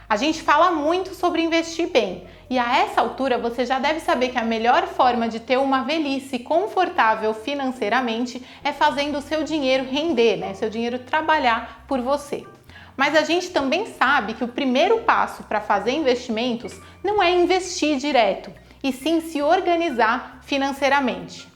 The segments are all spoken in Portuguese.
A gente fala muito sobre investir bem e a essa altura você já deve saber que a melhor forma de ter uma velhice confortável financeiramente é fazendo o seu dinheiro render, né? Seu dinheiro trabalhar por você. Mas a gente também sabe que o primeiro passo para fazer investimentos não é investir direto, e sim se organizar financeiramente.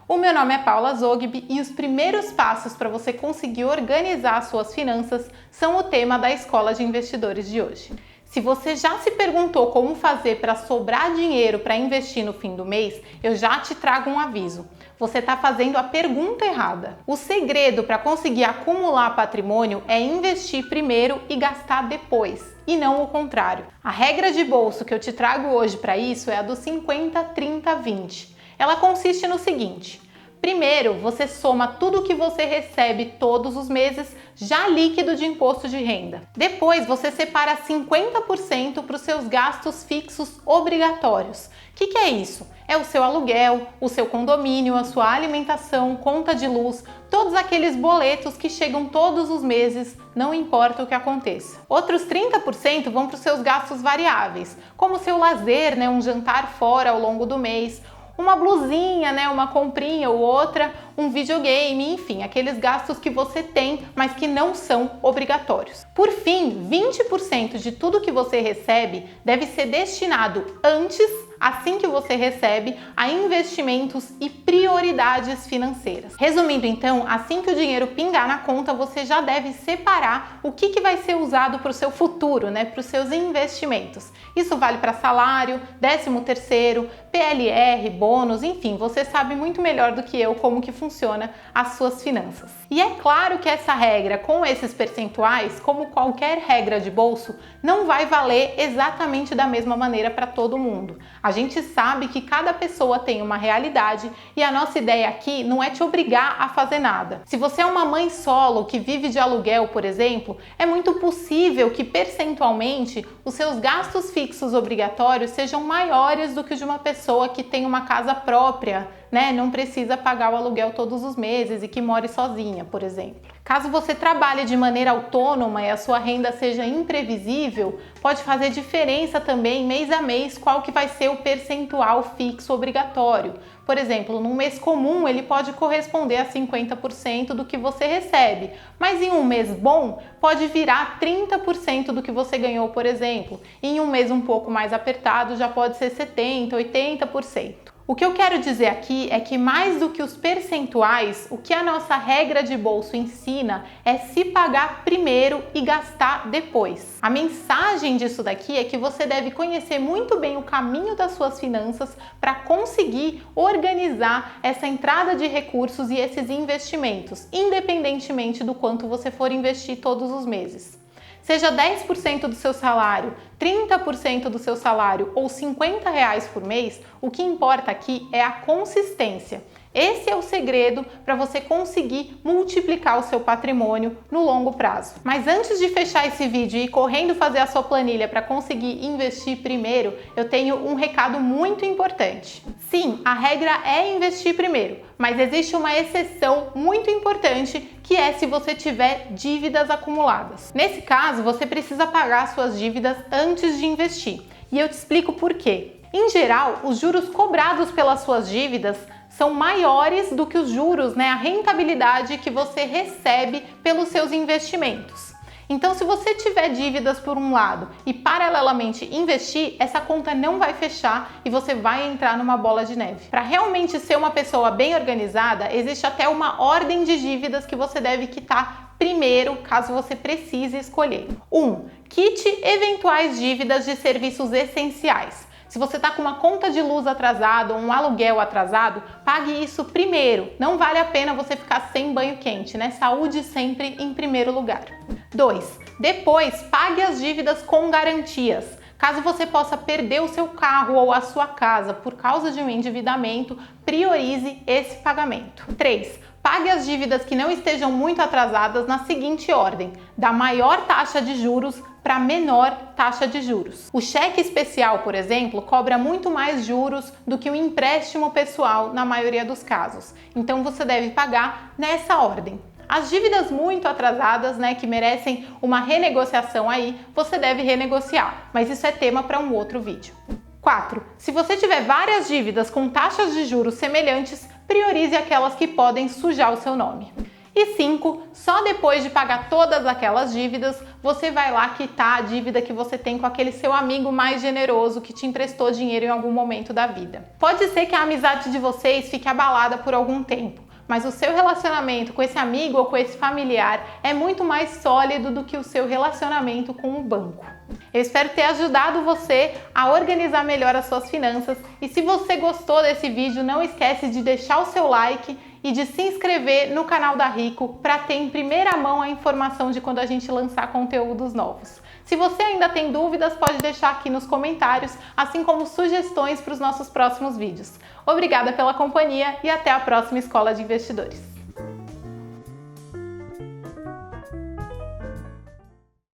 O meu nome é Paula Zogby e os primeiros passos para você conseguir organizar suas finanças são o tema da Escola de Investidores de hoje. Se você já se perguntou como fazer para sobrar dinheiro para investir no fim do mês, eu já te trago um aviso. Você está fazendo a pergunta errada. O segredo para conseguir acumular patrimônio é investir primeiro e gastar depois, e não o contrário. A regra de bolso que eu te trago hoje para isso é a do 50-30-20. Ela consiste no seguinte: primeiro, você soma tudo o que você recebe todos os meses, já líquido de imposto de renda. Depois, você separa 50% para os seus gastos fixos obrigatórios. O que é isso? É o seu aluguel, o seu condomínio, a sua alimentação, conta de luz, todos aqueles boletos que chegam todos os meses, não importa o que aconteça. Outros 30% vão para os seus gastos variáveis, como o seu lazer, né, um jantar fora ao longo do mês, uma blusinha, né, uma comprinha ou outra, um videogame, enfim, aqueles gastos que você tem, mas que não são obrigatórios. Por fim, 20% de tudo que você recebe deve ser destinado antes, assim que você recebe, a investimentos e prioridades financeiras. Resumindo então, assim que o dinheiro pingar na conta, você já deve separar o que vai ser usado para o seu futuro, né, para os seus investimentos. Isso vale para salário, 13º, PLR, bônus, enfim, você sabe muito melhor do que eu como que funciona as suas finanças. E é claro que essa regra com esses percentuais, como qualquer regra de bolso, não vai valer exatamente da mesma maneira para todo mundo. A gente sabe que cada pessoa tem uma realidade e a nossa ideia aqui não é te obrigar a fazer nada. Se você é uma mãe solo que vive de aluguel, por exemplo, é muito possível que percentualmente os seus gastos fixos obrigatórios sejam maiores do que o de uma pessoa que tem uma casa própria, né? Não precisa pagar o aluguel todos os meses e que more sozinha, por exemplo. Caso você trabalhe de maneira autônoma e a sua renda seja imprevisível, pode fazer diferença também mês a mês qual que vai ser o percentual fixo obrigatório. Por exemplo, num mês comum ele pode corresponder a 50% do que você recebe, mas em um mês bom pode virar 30% do que você ganhou, por exemplo. E em um mês um pouco mais apertado já pode ser 70%, 80%. O que eu quero dizer aqui é que mais do que os percentuais, o que a nossa regra de bolso ensina é se pagar primeiro e gastar depois. A mensagem disso daqui é que você deve conhecer muito bem o caminho das suas finanças para conseguir organizar essa entrada de recursos e esses investimentos, independentemente do quanto você for investir todos os meses. Seja 10% do seu salário, 30% do seu salário ou R$50 por mês, o que importa aqui é a consistência. Esse é o segredo para você conseguir multiplicar o seu patrimônio no longo prazo. Mas antes de fechar esse vídeo e ir correndo fazer a sua planilha para conseguir investir primeiro, eu tenho um recado muito importante. Sim, a regra é investir primeiro, mas existe uma exceção muito importante que é se você tiver dívidas acumuladas. Nesse caso, você precisa pagar suas dívidas antes de investir. E eu te explico por quê. Em geral, os juros cobrados pelas suas dívidas são maiores do que os juros, né, a rentabilidade que você recebe pelos seus investimentos. Então, se você tiver dívidas por um lado e paralelamente investir, essa conta não vai fechar e você vai entrar numa bola de neve. Para realmente ser uma pessoa bem organizada, existe até uma ordem de dívidas que você deve quitar primeiro, caso você precise escolher. 1. Quite eventuais dívidas de serviços essenciais. Se você está com uma conta de luz atrasada ou um aluguel atrasado, pague isso primeiro. Não vale a pena você ficar sem banho quente, né? Saúde sempre em primeiro lugar. 2. Depois, pague as dívidas com garantias. Caso você possa perder o seu carro ou a sua casa por causa de um endividamento, priorize esse pagamento. 3. Pague as dívidas que não estejam muito atrasadas na seguinte ordem: da maior taxa de juros para menor taxa de juros. O cheque especial, por exemplo, cobra muito mais juros do que o empréstimo pessoal na maioria dos casos. Então você deve pagar nessa ordem. As dívidas muito atrasadas, né, que merecem uma renegociação aí, você deve renegociar, mas isso é tema para um outro vídeo. 4. Se você tiver várias dívidas com taxas de juros semelhantes, priorize aquelas que podem sujar o seu nome. E 5. Só depois de pagar todas aquelas dívidas, você vai lá quitar a dívida que você tem com aquele seu amigo mais generoso que te emprestou dinheiro em algum momento da vida. Pode ser que a amizade de vocês fique abalada por algum tempo, mas o seu relacionamento com esse amigo ou com esse familiar é muito mais sólido do que o seu relacionamento com o banco. Eu espero ter ajudado você a organizar melhor as suas finanças e se você gostou desse vídeo, não esquece de deixar o seu like e de se inscrever no canal da Rico para ter em primeira mão a informação de quando a gente lançar conteúdos novos. Se você ainda tem dúvidas, pode deixar aqui nos comentários, assim como sugestões para os nossos próximos vídeos. Obrigada pela companhia e até a próxima Escola de Investidores.